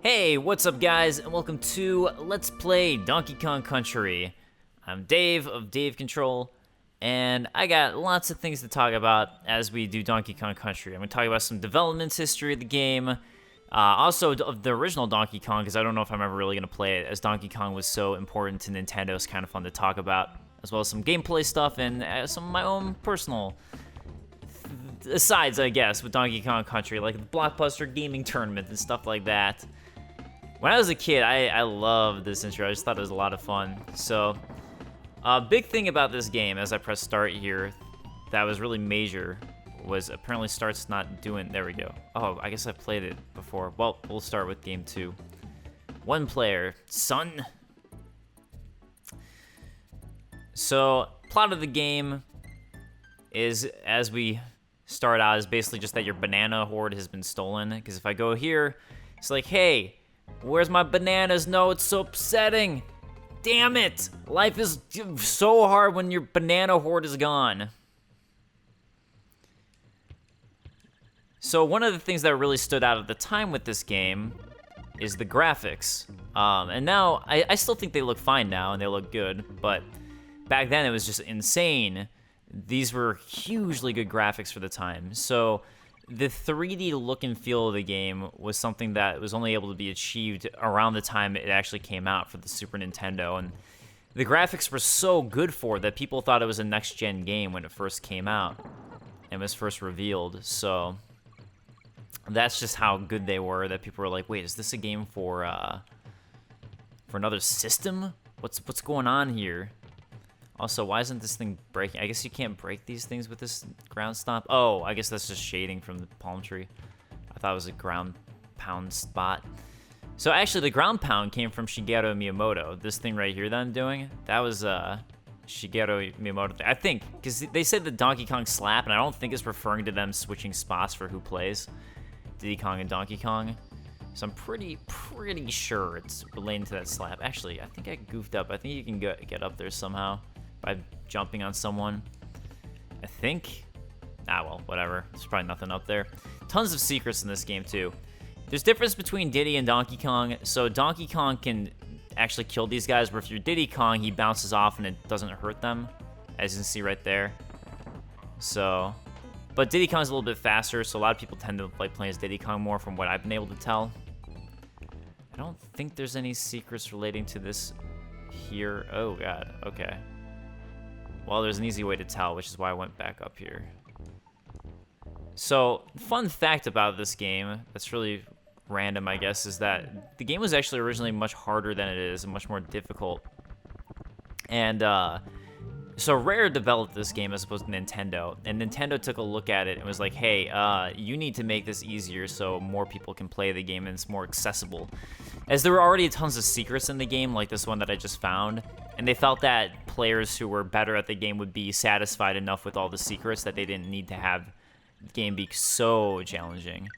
Hey, what's up guys, and welcome to Let's Play Donkey Kong Country. I'm Dave of Dave Control, and I got lots of things to talk about as we do Donkey Kong Country. I'm going to talk about some development history of the game, also of the original Donkey Kong, because I don't know if I'm ever really going to play it, as Donkey Kong was so important to Nintendo. It's kind of fun to talk about, as well as some gameplay stuff and some of my own personal asides, I guess, with Donkey Kong Country, like the Blockbuster Gaming Tournament and stuff like that. When I was a kid, I loved this intro. I just thought it was a lot of fun. So, big thing about this game, as I press start here, that was really major, was apparently start's not doing, there we go. Oh, I guess I played it before. Well, we'll start with game 2. One player, son. So, plot of the game is, as we start out, is basically just that your banana hoard has been stolen. Because if I go here, it's like, hey, where's my bananas? No, it's so upsetting. Damn it. Life is so hard when your banana hoard is gone. So one of the things that really stood out at the time with this game is the graphics. And now, I still think they look fine now, and they look good, but back then it was just insane. These were hugely good graphics for the time. So the 3D look and feel of the game was something that was only able to be achieved around the time it actually came out for the Super Nintendo, and the graphics were so good for it that people thought it was a next-gen game when it first came out and was first revealed. So that's just how good they were, that people were like, wait, is this a game for another system? What's going on here? Also, why isn't this thing breaking? I guess you can't break these things with this ground stomp. Oh, I guess that's just shading from the palm tree. I thought it was a ground pound spot. So actually, the ground pound came from Shigeru Miyamoto. This thing right here that I'm doing, that was Shigeru Miyamoto. I think, because they said the Donkey Kong slap, and I don't think it's referring to them switching spots for who plays Diddy Kong and Donkey Kong. So I'm pretty sure it's related to that slap. Actually, I think I goofed up. I think you can get up there somehow by jumping on someone, I think. Well, whatever. There's probably nothing up there. Tons of secrets in this game, too. There's difference between Diddy and Donkey Kong. So Donkey Kong can actually kill these guys, where if you're Diddy Kong, he bounces off and it doesn't hurt them, as you can see right there. So, but Diddy Kong's a little bit faster, so a lot of people tend to like playing as Diddy Kong more, from what I've been able to tell. I don't think there's any secrets relating to this here. Oh, God. Okay. Well, there's an easy way to tell, which is why I went back up here. So, fun fact about this game that's really random, I guess, is that the game was actually originally much harder than it is and much more difficult. And so Rare developed this game as opposed to Nintendo, and Nintendo took a look at it and was like, hey, you need to make this easier so more people can play the game and it's more accessible. As there were already tons of secrets in the game, like this one that I just found, and they felt that players who were better at the game would be satisfied enough with all the secrets that they didn't need to have the game be so challenging.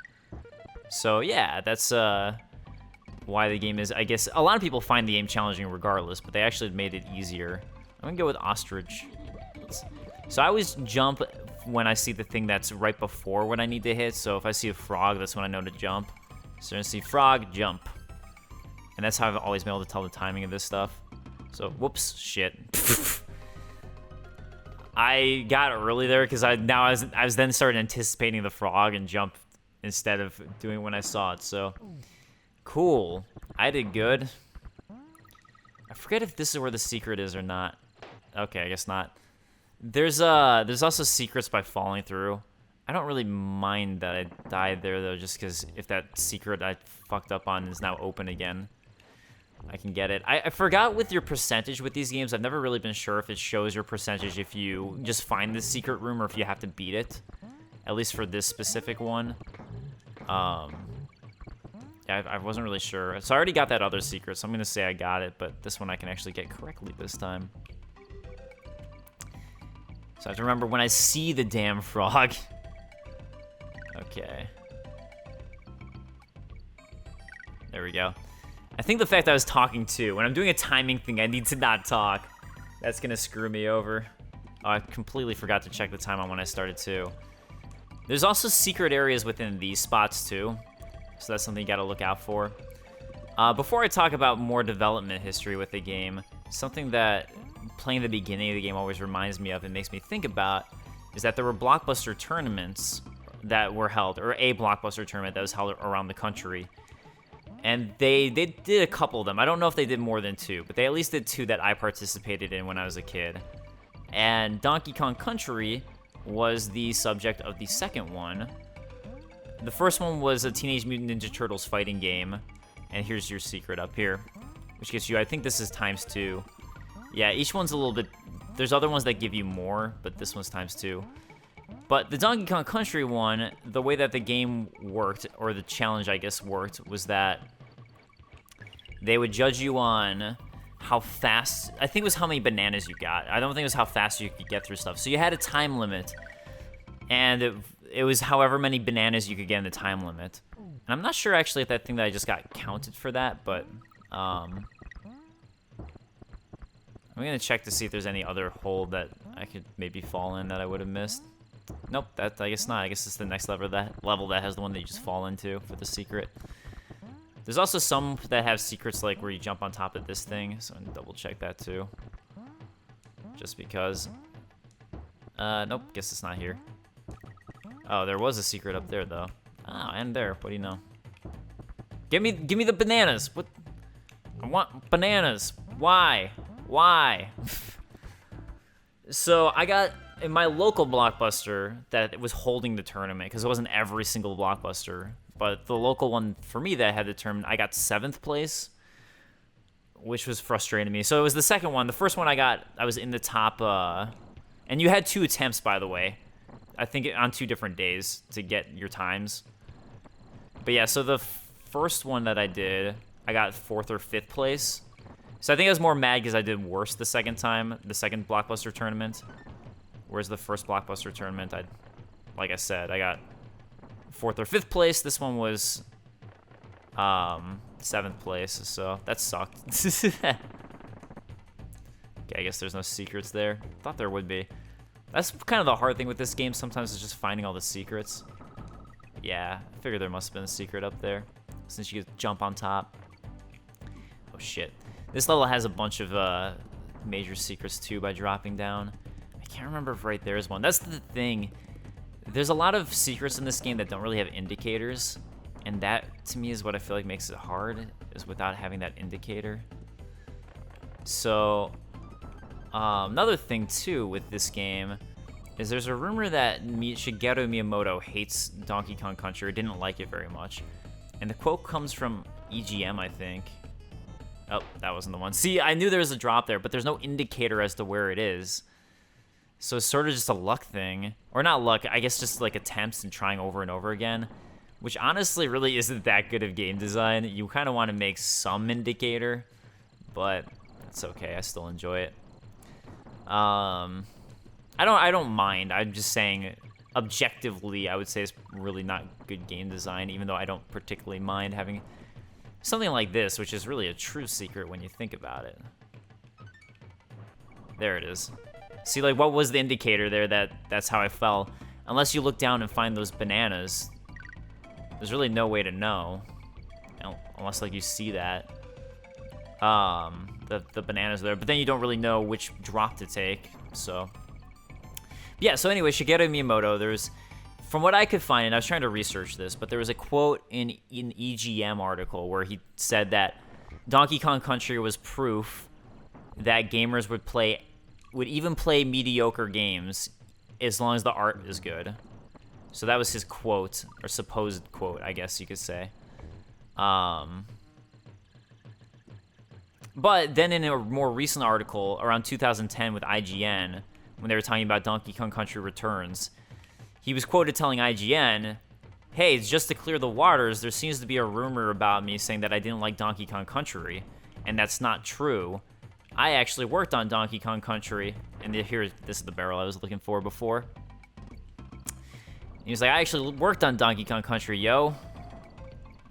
So yeah, that's why the game is, I guess, a lot of people find the game challenging regardless, but they actually made it easier. I'm gonna go with ostrich. So I always jump when I see the thing that's right before what I need to hit. So if I see a frog, that's when I know to jump. So I see frog, jump. And that's how I've always been able to tell the timing of this stuff. So, whoops, shit. I got early there because I was then started anticipating the frog and jump instead of doing it when I saw it. So, cool. I did good. I forget if this is where the secret is or not. Okay, I guess not. There's also secrets by falling through. I don't really mind that I died there though, just because if that secret I fucked up on is now open again, I can get it. I forgot with your percentage with these games. I've never really been sure if it shows your percentage if you just find the secret room or if you have to beat it. At least for this specific one. Yeah, I wasn't really sure. So I already got that other secret, so I'm going to say I got it, but this one I can actually get correctly this time. So I have to remember when I see the damn frog. Okay. There we go. I think the fact that I was talking too, when I'm doing a timing thing, I need to not talk. That's gonna screw me over. Oh, I completely forgot to check the time on when I started too. There's also secret areas within these spots too, so that's something you gotta look out for. Before I talk about more development history with the game, something that playing the beginning of the game always reminds me of and makes me think about is that there were Blockbuster tournaments that were held, or a Blockbuster tournament that was held around the country. And they did a couple of them. I don't know if they did more than 2, but they at least did 2 that I participated in when I was a kid. And Donkey Kong Country was the subject of the second one. The first one was a Teenage Mutant Ninja Turtles fighting game. And here's your secret up here, which gets you, I think this is ×2. Yeah, each one's a little bit, there's other ones that give you more, but this one's ×2. But the Donkey Kong Country one, the way that the game worked, or the challenge, I guess, worked, was that they would judge you on how fast, I think it was how many bananas you got. I don't think it was how fast you could get through stuff. So you had a time limit, and it was however many bananas you could get in the time limit. And I'm not sure, actually, if that thing that I just got counted for that, but I'm going to check to see if there's any other hole that I could maybe fall in that I would have missed. Nope, I guess not. I guess it's the next level that has the one that you just fall into for the secret. There's also some that have secrets like where you jump on top of this thing, so I'm gonna double check that too. Just because. Nope, guess it's not here. Oh, there was a secret up there though. Oh, and there. What do you know? Give me the bananas. What? I want bananas. Why? Why? So I got in my local Blockbuster that was holding the tournament, because it wasn't every single Blockbuster, but the local one for me that had the tournament, I got 7th place, which was frustrating me. So it was the second one. The first one I was in the top, and you had 2 attempts, by the way. I think on 2 different days to get your times. But yeah, so the first one that I did, I got 4th or 5th place. So I think I was more mad because I did worse the second time, the second Blockbuster tournament. Whereas the first Blockbuster tournament, like I said, I got 4th or 5th place. This one was 7th place, so that sucked. Okay, I guess there's no secrets there. Thought there would be. That's kind of the hard thing with this game. Sometimes it's just finding all the secrets. Yeah, I figured there must have been a secret up there, since you could jump on top. Oh shit. This level has a bunch of major secrets too by dropping down. I can't remember if right there is one. That's the thing. There's a lot of secrets in this game that don't really have indicators, and that to me is what I feel like makes it hard, is without having that indicator. So another thing too with this game is there's a rumor that Shigeru Miyamoto hates Donkey Kong Country, or didn't like it very much. And the quote comes from EGM, I think. Oh, that wasn't the one. See, I knew there was a drop there, but there's no indicator as to where it is. So it's sort of just a luck thing. Or not luck, I guess just like attempts and trying over and over again. Which honestly really isn't that good of game design. You kind of want to make some indicator, but it's okay. I still enjoy it. I don't mind. I'm just saying objectively, I would say it's really not good game design, even though I don't particularly mind having something like this, which is really a true secret when you think about it. There it is. See, like, what was the indicator there that's how I fell? Unless you look down and find those bananas, there's really no way to know. Unless, like, you see that. The bananas there. But then you don't really know which drop to take, so. Yeah, so anyway, Shigeru Miyamoto, there's, from what I could find, and I was trying to research this, but there was a quote in an EGM article where he said that Donkey Kong Country was proof that gamers would even play mediocre games as long as the art is good. So that was his quote, or supposed quote, I guess you could say. But then in a more recent article, around 2010 with IGN, when they were talking about Donkey Kong Country Returns, he was quoted telling IGN, "Hey, just to clear the waters, there seems to be a rumor about me saying that I didn't like Donkey Kong Country, and that's not true. I actually worked on Donkey Kong Country," and here, this is the barrel I was looking for before. He was like, "I actually worked on Donkey Kong Country, yo." All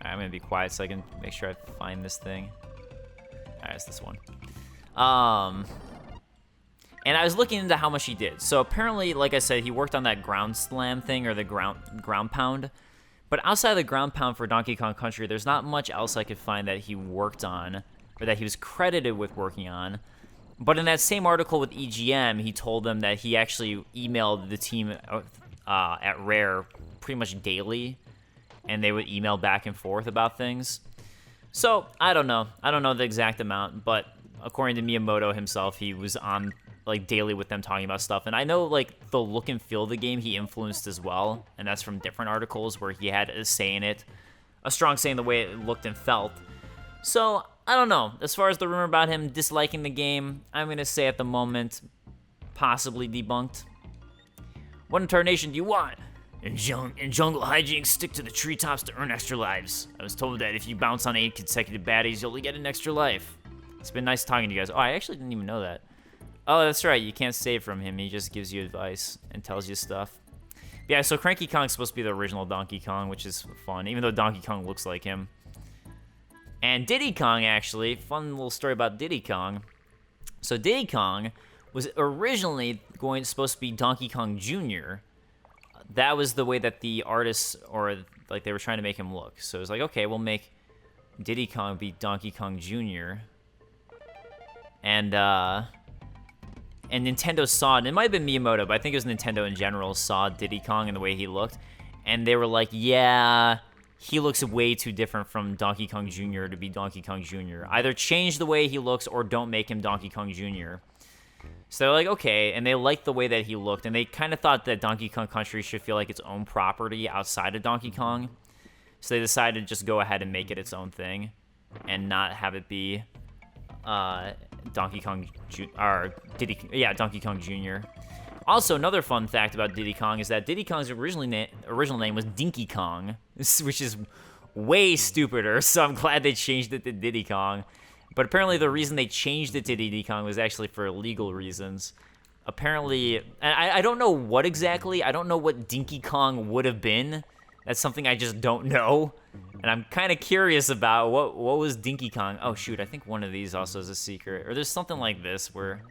right, I'm gonna be quiet so I can make sure I find this thing. All right, it's this one. And I was looking into how much he did. So apparently, like I said, he worked on that ground slam thing, or the ground pound. But outside of the ground pound for Donkey Kong Country, there's not much else I could find that he worked on, or that he was credited with working on. But in that same article with EGM, he told them that he actually emailed the team at Rare pretty much daily, and they would email back and forth about things. So, I don't know. I don't know the exact amount, but according to Miyamoto himself, he was on like daily with them talking about stuff. And I know like the look and feel of the game he influenced as well, and that's from different articles where he had a say in it, a strong say in the way it looked and felt. So, I don't know. As far as the rumor about him disliking the game, I'm going to say at the moment, possibly debunked. What incarnation do you want? In jungle hijinks, stick to the treetops to earn extra lives. I was told that if you bounce on 8 consecutive baddies, you'll get an extra life. It's been nice talking to you guys. Oh, I actually didn't even know that. Oh, that's right. You can't save from him. He just gives you advice and tells you stuff. Yeah, so Cranky Kong's supposed to be the original Donkey Kong, which is fun, even though Donkey Kong looks like him. And Diddy Kong, actually, fun little story about Diddy Kong. So Diddy Kong was originally supposed to be Donkey Kong Jr. That was the way that the artists, or like they were trying to make him look. So it was like, okay, we'll make Diddy Kong be Donkey Kong Jr. And Nintendo saw it, and it might have been Miyamoto, but I think it was Nintendo in general, saw Diddy Kong and the way he looked, and they were like, yeah, he looks way too different from Donkey Kong Jr. to be Donkey Kong Jr. Either change the way he looks or don't make him Donkey Kong Jr. So they're like, okay, and they liked the way that he looked, and they kind of thought that Donkey Kong Country should feel like its own property outside of Donkey Kong. So they decided to just go ahead and make it its own thing and not have it be Donkey Kong Donkey Kong Jr. Also, another fun fact about Diddy Kong is that Diddy Kong's original name was Dinky Kong, which is way stupider, so I'm glad they changed it to Diddy Kong. But apparently the reason they changed it to Diddy Kong was actually for legal reasons. Apparently, I don't know what exactly, I don't know what Dinky Kong would have been. That's something I just don't know. And I'm kind of curious about what was Dinky Kong. Oh shoot, I think one of these also is a secret. Or there's something like this where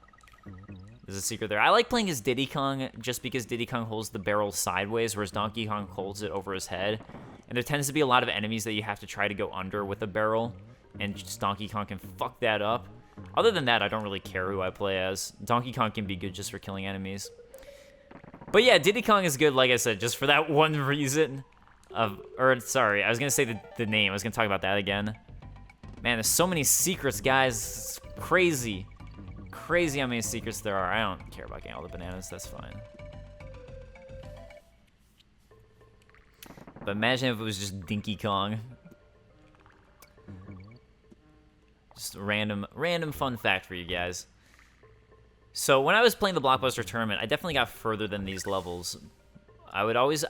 there's a secret there. I like playing as Diddy Kong just because Diddy Kong holds the barrel sideways, whereas Donkey Kong holds it over his head. And there tends to be a lot of enemies that you have to try to go under with a barrel, and just Donkey Kong can fuck that up. Other than that, I don't really care who I play as. Donkey Kong can be good just for killing enemies. But yeah, Diddy Kong is good, like I said, just for that one reason. Sorry, I was gonna say the name. I was gonna talk about that again. Man, there's so many secrets, guys. It's crazy. Crazy how many secrets there are. I don't care about getting all the bananas. That's fine. But imagine if it was just Dinky Kong. Just a random fun fact for you guys. So when I was playing the Blockbuster Tournament, I definitely got further than these levels. I always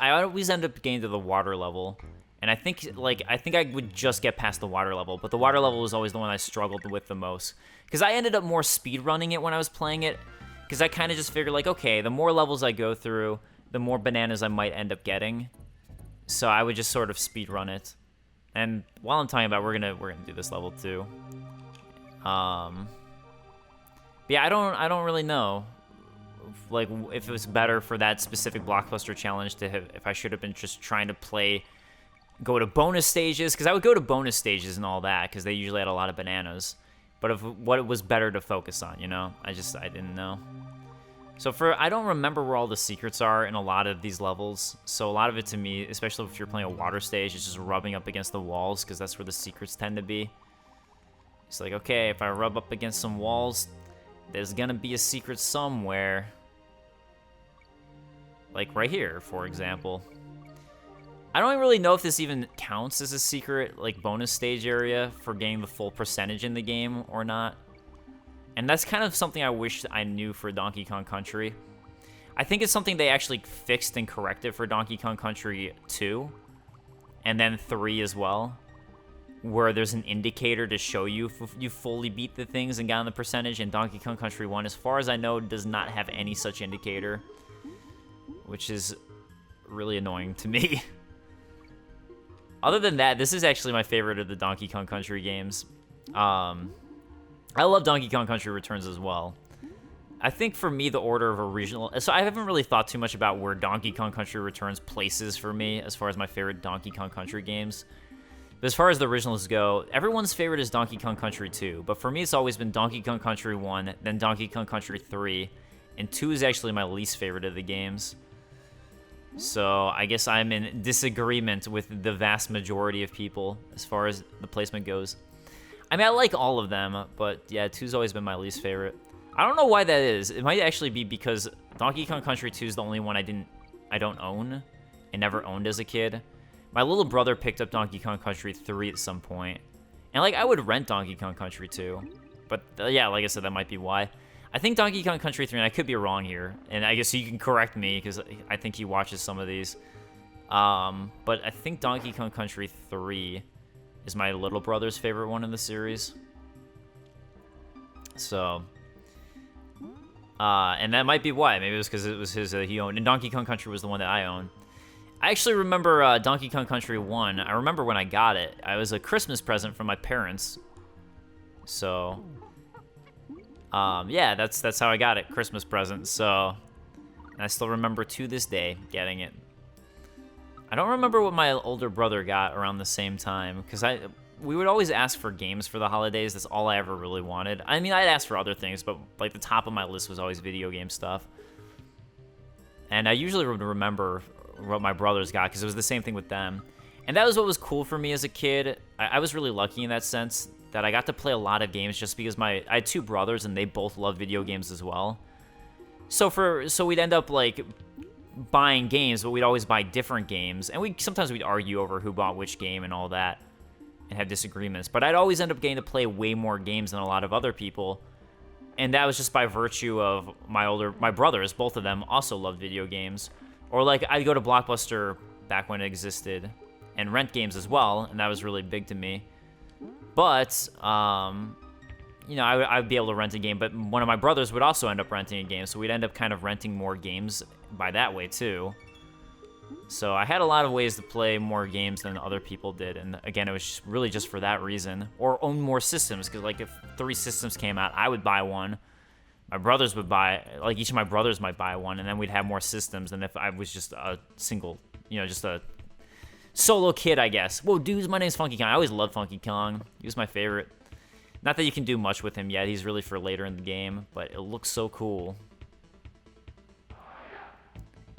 end up getting to the water level, and I think I would just get past the water level, but the water level was always the one I struggled with the most, because I ended up more speed running it when I was playing it, because I kind of just figured like, okay, the more levels I go through, the more bananas I might end up getting, so I would just sort of speed run it. And while I'm talking about, we're gonna do this level too. Yeah, I don't really know. Like, if it was better for that specific Blockbuster challenge to have, if I should have been just trying to go to bonus stages, because I would go to bonus stages and all that, because they usually had a lot of bananas. But what it was better to focus on, you know? I didn't know. So I don't remember where all the secrets are in a lot of these levels. So a lot of it to me, especially if you're playing a water stage, is just rubbing up against the walls, because that's where the secrets tend to be. It's like, okay, if I rub up against some walls, there's gonna be a secret somewhere. Like right here, for example. I don't really know if this even counts as a secret, like, bonus stage area for getting the full percentage in the game or not. And that's kind of something I wish I knew for Donkey Kong Country. I think it's something they actually fixed and corrected for Donkey Kong Country 2, and then 3 as well, where there's an indicator to show you if you fully beat the things and got on the percentage, and Donkey Kong Country 1, as far as I know, does not have any such indicator, which is really annoying to me. Other than that, this is actually my favorite of the Donkey Kong Country games. I love Donkey Kong Country Returns as well. I think for me, the order of original... So I haven't really thought too much about where Donkey Kong Country Returns places for me as far as my favorite Donkey Kong Country games. But as far as the originals go, everyone's favorite is Donkey Kong Country 2. But for me, it's always been Donkey Kong Country 1, then Donkey Kong Country 3. And 2 is actually my least favorite of the games. So I guess I'm in disagreement with the vast majority of people as far as the placement goes. I mean, I like all of them, but yeah, 2's always been my least favorite. I don't know why that is. It might actually be because Donkey Kong Country 2 is the only one I don't own and never owned as a kid. My little brother picked up Donkey Kong Country 3 at some point. And like I would rent Donkey Kong Country 2. But yeah, like I said, that might be why. I think Donkey Kong Country 3, and I could be wrong here, and I guess you can correct me because I think he watches some of these. But I think Donkey Kong Country 3 is my little brother's favorite one in the series. So, and that might be why. Maybe it was because it was his he owned, and Donkey Kong Country was the one that I own. I actually remember Donkey Kong Country 1. I remember when I got it. It was a Christmas present from my parents. So, yeah, that's how I got it, Christmas present. So, and I still remember to this day getting it. I don't remember what my older brother got around the same time, because we would always ask for games for the holidays. That's all I ever really wanted. I mean, I'd ask for other things, but like the top of my list was always video game stuff. And I usually would remember what my brothers got, because it was the same thing with them. And that was what was cool for me as a kid. I was really lucky in that sense, that I got to play a lot of games just because I had two brothers and they both love video games as well. So we'd end up like buying games, but we'd always buy different games, and sometimes we'd argue over who bought which game and all that, and have disagreements. But I'd always end up getting to play way more games than a lot of other people, and that was just by virtue of my brothers. Both of them also loved video games, or like I'd go to Blockbuster back when it existed and rent games as well, and that was really big to me. But you know, I'd be able to rent a game, but one of my brothers would also end up renting a game, so we'd end up kind of renting more games by that way too. So I had a lot of ways to play more games than other people did, and again, it was really just for that reason. Or own more systems, because like if 3 systems came out, I would buy one. My brothers would buy, like each of my brothers might buy one, and then we'd have more systems than if I was just a single, you know, just a solo kid, I guess. Whoa, dudes, my name's Funky Kong. I always loved Funky Kong. He was my favorite. Not that you can do much with him yet. He's really for later in the game, but it looks so cool.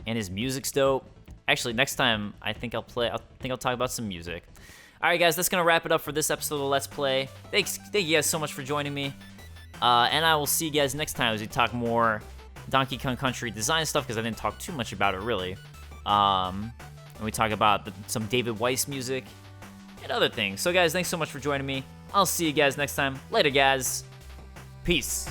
And his music's dope. Actually, next time I think I'll talk about some music. All right, guys, that's gonna wrap it up for this episode of Let's Play. Thank you guys so much for joining me, and I will see you guys next time as we talk more Donkey Kong Country design stuff, because I didn't talk too much about it really. And we talk about some David Weiss music and other things. So, guys, thanks so much for joining me. I'll see you guys next time. Later, guys. Peace.